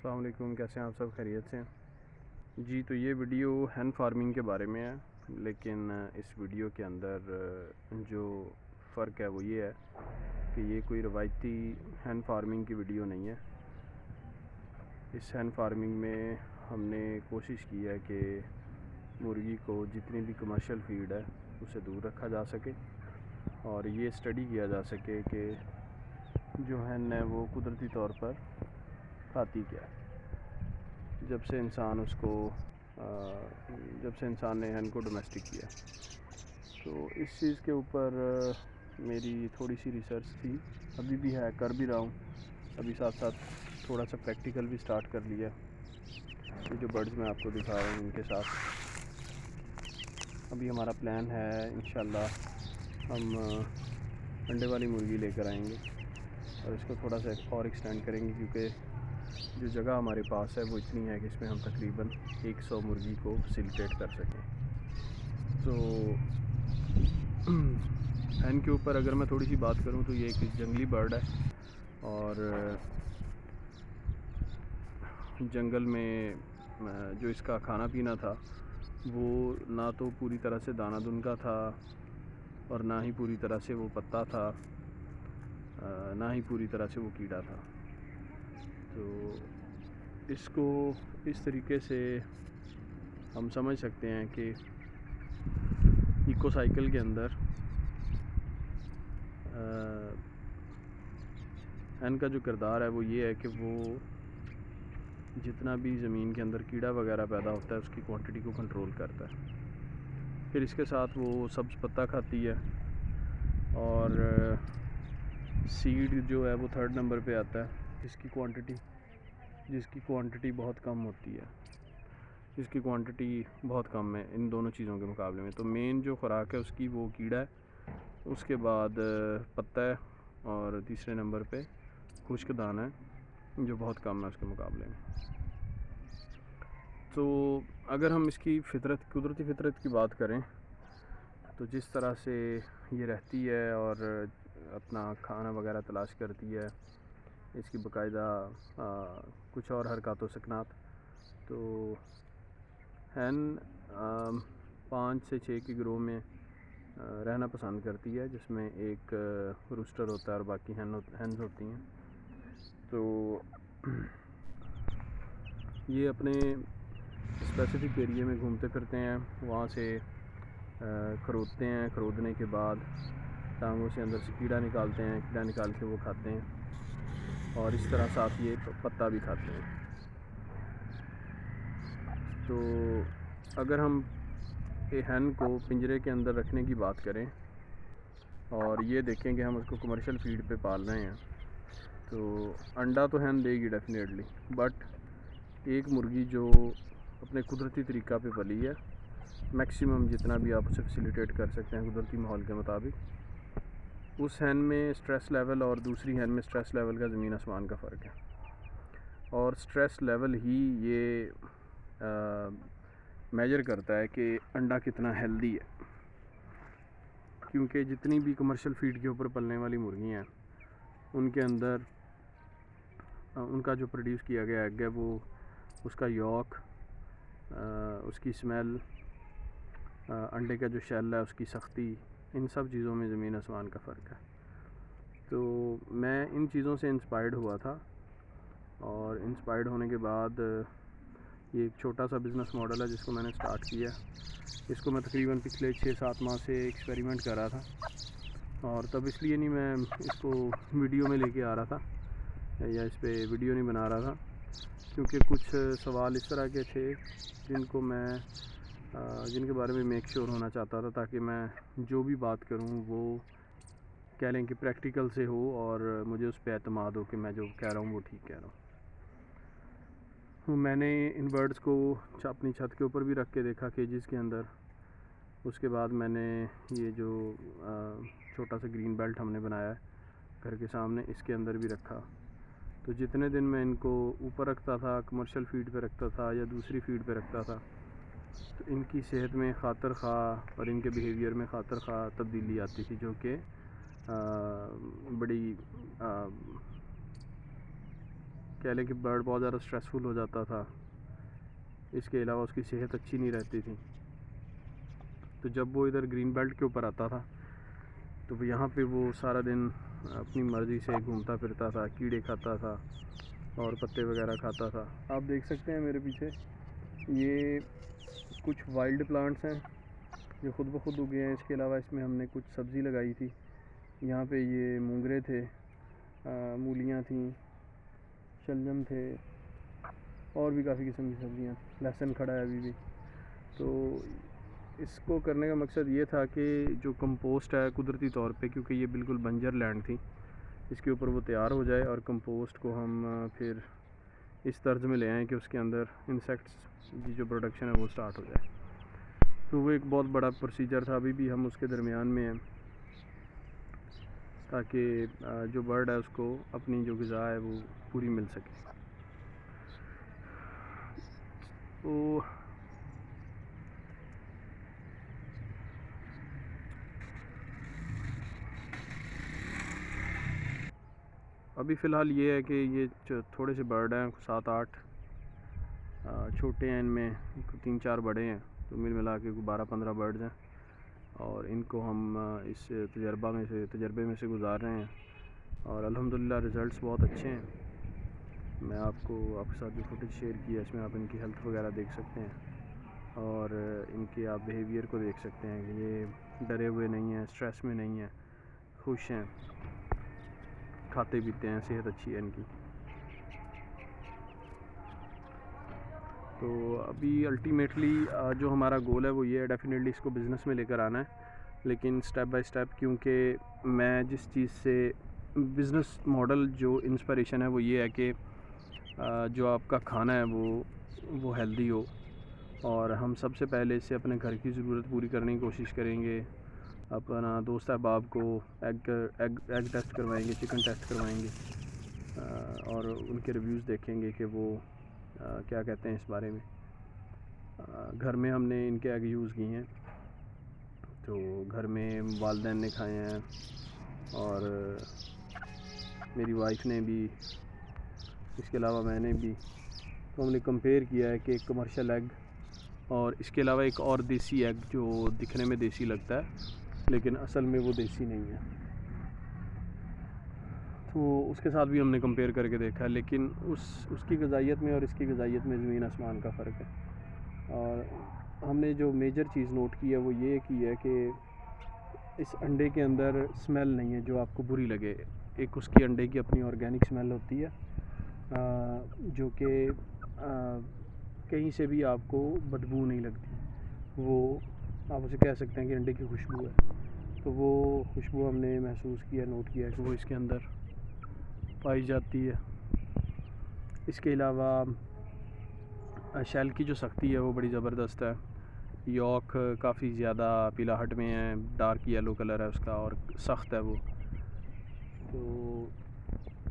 السلام علیکم، کیسے ہیں آپ سب؟ خیریت سے ہیں جی؟ تو یہ ویڈیو ہین فارمنگ کے بارے میں ہے، لیکن اس ویڈیو کے اندر جو فرق ہے وہ یہ ہے کہ یہ کوئی روایتی ہین فارمنگ کی ویڈیو نہیں ہے۔ اس ہین فارمنگ میں ہم نے کوشش کی ہے کہ مرغی کو جتنی بھی کمرشل فیڈ ہے اسے دور رکھا جا سکے، اور یہ اسٹڈی کیا جا سکے کہ جو ہین ہے وہ قدرتی طور پر کھاتی کیا ہے۔ جب سے انسان نے ہین کو ڈومیسٹک کیا، تو اس چیز کے اوپر میری تھوڑی سی ریسرچ تھی، ابھی بھی ہے، کر بھی رہا ہوں، ابھی ساتھ ساتھ تھوڑا سا پریکٹیکل بھی سٹارٹ کر لیا۔ یہ جو برڈز میں آپ کو دکھا رہا ہوں ان کے ساتھ ابھی ہمارا پلان ہے، انشاءاللہ ہم انڈے والی مرغی لے کر آئیں گے اور اس کو تھوڑا سا اور ایکسٹینڈ کریں گے، کیونکہ جو جگہ ہمارے پاس ہے وہ اتنی ہے کہ اس میں ہم تقریباً 100 مرغی کو فیسیلیٹیٹ کر سکیں۔ تو ہین کے اوپر اگر میں تھوڑی سی بات کروں تو یہ ایک جنگلی برڈ ہے، اور جنگل میں جو اس کا کھانا پینا تھا وہ نہ تو پوری طرح سے دانہ دن کا تھا، اور نہ ہی پوری طرح سے وہ پتا تھا، نہ ہی پوری طرح سے وہ کیڑا تھا۔ تو اس کو اس طریقے سے ہم سمجھ سکتے ہیں کہ ایکو سائیکل کے اندر ہین کا جو کردار ہے وہ یہ ہے کہ وہ جتنا بھی زمین کے اندر کیڑا وغیرہ پیدا ہوتا ہے اس کی کوانٹٹی کو کنٹرول کرتا ہے۔ پھر اس کے ساتھ وہ سبز پتا کھاتی ہے، اور سیڈ جو ہے وہ 3rd نمبر پہ آتا ہے، جس کی کوانٹٹی بہت کم ہوتی ہے، ان دونوں چیزوں کے مقابلے میں۔ تو مین جو خوراک ہے اس کی وہ کیڑا ہے، اس کے بعد پتا ہے، اور تیسرے نمبر پہ خشک دانہ ہے جو بہت کم ہے اس کے مقابلے میں۔ تو اگر ہم اس کی قدرتی فطرت کی بات کریں تو جس طرح سے یہ رہتی ہے اور اپنا کھانا وغیرہ تلاش کرتی ہے، اس کی باقاعدہ کچھ اور حرکات و سکنات، تو ہین 5 سے 6 کے گروہ میں رہنا پسند کرتی ہے، جس میں ایک روسٹر ہوتا ہے اور باقی ہینز ہوتی ہیں۔ تو یہ اپنے اسپیسیفک ایریے میں گھومتے پھرتے ہیں، وہاں سے کھرودتے ہیں، کھرودنے کے بعد ٹانگوں سے اندر سے کیڑا نکالتے ہیں، کیڑا نکال کے وہ کھاتے ہیں، اور اس طرح ساتھ یہ پتا بھی کھاتے ہیں۔ تو اگر ہم ہین کو پنجرے کے اندر رکھنے کی بات کریں اور یہ دیکھیں کہ ہم اس کو کمرشل فیڈ پہ پال رہے ہیں، تو انڈا تو ہین دے گی ڈیفینیٹلی، بٹ ایک مرغی جو اپنے قدرتی طریقہ پہ پلی ہے، میکسیمم جتنا بھی آپ اسے فیسیلیٹیٹ کر سکتے ہیں قدرتی ماحول کے مطابق، اس ہین میں سٹریس لیول اور دوسری ہین میں سٹریس لیول کا زمین آسمان کا فرق ہے، اور سٹریس لیول ہی یہ میجر کرتا ہے کہ انڈا کتنا ہیلدی ہے، کیونکہ جتنی بھی کمرشل فیڈ کے اوپر پلنے والی مرغیاں ہیں ان کے اندر ان کا جو پروڈیوس کیا گیا ایگ ہے، وہ اس کا یولک، اس کی اسمیل، انڈے کا جو شیل ہے اس کی سختی، ان سب چیزوں میں زمین آسمان کا فرق ہے۔ تو میں ان چیزوں سے انسپائرڈ ہوا تھا، اور انسپائرڈ ہونے کے بعد یہ ایک چھوٹا سا بزنس ماڈل ہے جس کو میں نے سٹارٹ کیا۔ اس کو میں تقریباً پچھلے 6-7 ماہ سے ایکسپیریمنٹ کر رہا تھا، اور تب اس لیے نہیں میں اس کو ویڈیو میں لے کے آ رہا تھا یا اس پہ ویڈیو نہیں بنا رہا تھا، کیونکہ کچھ سوال اس طرح کے تھے جن کے بارے میں میک شور ہونا چاہتا تھا، تاکہ میں جو بھی بات کروں وہ کہہ لیں کہ پریکٹیکل سے ہو اور مجھے اس پہ اعتماد ہو کہ میں جو کہہ رہا ہوں وہ ٹھیک کہہ رہا ہوں۔ میں نے ان برڈز کو اپنی چھت کے اوپر بھی رکھ کے دیکھا، کیجز کے اندر۔ اس کے بعد میں نے یہ جو چھوٹا سا گرین بیلٹ ہم نے بنایا ہے گھر کے سامنے، اس کے اندر بھی رکھا۔ تو جتنے دن میں ان کو اوپر رکھتا تھا، کمرشل فیڈ پہ رکھتا تھا یا دوسری فیڈ پہ رکھتا تھا، تو ان کی صحت میں خاطر خواہ اور ان کے بیہیویئر میں خاطر خواہ تبدیلی آتی تھی، جو کہ بڑی کہہ لیں کہ برڈ بہت زیادہ سٹریسفل ہو جاتا تھا، اس کے علاوہ اس کی صحت اچھی نہیں رہتی تھی. تو جب وہ ادھر گرین بیلٹ کے اوپر آتا تھا تو یہاں پہ وہ سارا دن اپنی مرضی سے گھومتا پھرتا تھا، کیڑے کھاتا تھا اور پتے وغیرہ کھاتا تھا. آپ دیکھ سکتے ہیں میرے پیچھے یہ کچھ وائلڈ پلانٹس ہیں جو خود بخود اگے ہیں. اس کے علاوہ اس میں ہم نے کچھ سبزی لگائی تھی. یہاں پہ یہ مونگرے تھے، مولیاں تھیں، شلجم تھے اور بھی کافی قسم کی سبزیاں تھیں. لہسن کھڑا ہے ابھی بھی. تو اس کو کرنے کا مقصد یہ تھا کہ جو کمپوسٹ ہے قدرتی طور پہ، کیونکہ یہ بالکل بنجر لینڈ تھی، اس کے اوپر وہ تیار ہو جائے اور کمپوسٹ کو ہم پھر اس طرز میں لے آئیں کہ اس کے اندر انسیکٹس کی جو پروڈکشن ہے وہ سٹارٹ ہو جائے. تو وہ ایک بہت بڑا پروسیجر تھا. ابھی بھی ہم اس کے درمیان میں ہیں تاکہ جو برڈ ہے اس کو اپنی جو غذا ہے وہ پوری مل سکے. تو ابھی فی الحال یہ ہے کہ یہ تھوڑے سے برڈ ہیں، 7-8 چھوٹے ہیں، ان میں 3-4 بڑے ہیں، تو مل ملا کے 12-15 برڈز ہیں. اور ان کو ہم اس تجربے میں سے گزار رہے ہیں اور الحمدللہ رزلٹس بہت اچھے ہیں. میں آپ کے ساتھ جو فوٹیج شیئر کی ہے اس میں آپ ان کی ہیلتھ وغیرہ دیکھ سکتے ہیں اور ان کے آپ بیہیویئر کو دیکھ سکتے ہیں کہ یہ ڈرے ہوئے نہیں ہیں، سٹریس میں نہیں ہیں، خوش ہیں، کھاتے پیتے ہیں، صحت اچھی ہے ان کی. تو ابھی الٹیمیٹلی جو ہمارا گول ہے وہ یہ ہے، ڈیفینیٹلی اس کو بزنس میں لے کر آنا ہے، لیکن سٹیپ بائی سٹیپ، کیونکہ میں جس چیز سے بزنس ماڈل جو انسپریشن ہے وہ یہ ہے کہ جو آپ کا کھانا ہے وہ ہیلدی ہو. اور ہم سب سے پہلے اس سے اپنے گھر کی ضرورت پوری کرنے کی کوشش کریں گے. اپنا دوست احباب کو ایگ ٹیسٹ کروائیں گے، چکن ٹیسٹ کروائیں گے اور ان کے ریویوز دیکھیں گے کہ وہ کیا کہتے ہیں اس بارے میں. گھر میں ہم نے ان کے ایگ یوز کیے ہیں، تو گھر میں والدین نے کھائے ہیں اور میری وائف نے بھی، اس کے علاوہ میں نے بھی. تو ہم نے کمپیئر کیا ہے کہ ایک کمرشل ایگ اور اس کے علاوہ ایک اور دیسی ایگ جو دکھنے میں دیسی لگتا ہے لیکن اصل میں وہ دیسی نہیں ہے. تو اس کے ساتھ بھی ہم نے کمپیئر کر کے دیکھا ہے، لیکن اس کی غذائیت میں اور اس کی غذائیت میں زمین آسمان کا فرق ہے. اور ہم نے جو میجر چیز نوٹ کی ہے وہ یہ کی ہے کہ اس انڈے کے اندر سمیل نہیں ہے جو آپ کو بری لگے. ایک اس کی انڈے کی اپنی آرگینک سمیل ہوتی ہے جو کہ کہیں سے بھی آپ کو بدبو نہیں لگتی. وہ آپ اسے کہہ سکتے ہیں کہ انڈے کی خوشبو ہے. تو وہ خوشبو ہم نے محسوس کیا، نوٹ کیا کہ وہ اس کے اندر پائی جاتی ہے. اس کے علاوہ شیل کی جو سختی ہے وہ بڑی زبردست ہے. یوک کافی زیادہ پیلاہٹ میں ہے، ڈارک یلو کلر ہے اس کا اور سخت ہے وہ. تو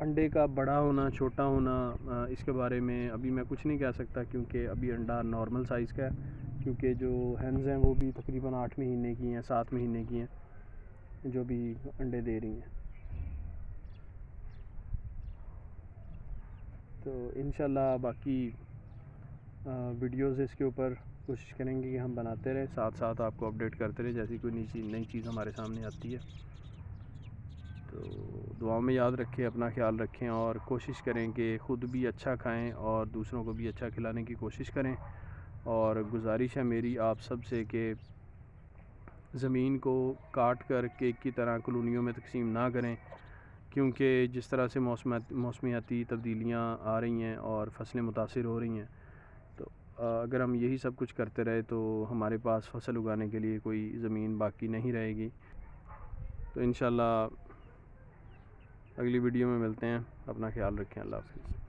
انڈے کا بڑا ہونا چھوٹا ہونا اس کے بارے میں ابھی میں کچھ نہیں کہہ سکتا، کیونکہ ابھی انڈا نارمل سائز کا ہے. کیونکہ جو ہینز ہیں وہ بھی تقریباً 8 مہینے کی ہیں، 7 مہینے کی ہیں جو بھی انڈے دے رہی ہیں. تو انشاءاللہ باقی ویڈیوز اس کے اوپر کوشش کریں گے کہ ہم بناتے رہیں، ساتھ ساتھ آپ کو اپڈیٹ کرتے رہیں جیسی کوئی نئی چیز ہمارے سامنے آتی ہے. تو دعاؤں میں یاد رکھیں، اپنا خیال رکھیں اور کوشش کریں کہ خود بھی اچھا کھائیں اور دوسروں کو بھی اچھا کھلانے کی کوشش کریں. اور گزارش ہے میری آپ سب سے کہ زمین کو کاٹ کر کیک کی طرح کالونیوں میں تقسیم نہ کریں، کیونکہ جس طرح سے موسمیاتی تبدیلیاں آ رہی ہیں اور فصلیں متاثر ہو رہی ہیں، تو اگر ہم یہی سب کچھ کرتے رہے تو ہمارے پاس فصل اگانے کے لیے کوئی زمین باقی نہیں رہے گی. تو انشاءاللہ اگلی ویڈیو میں ملتے ہیں. اپنا خیال رکھیں. اللہ حافظ.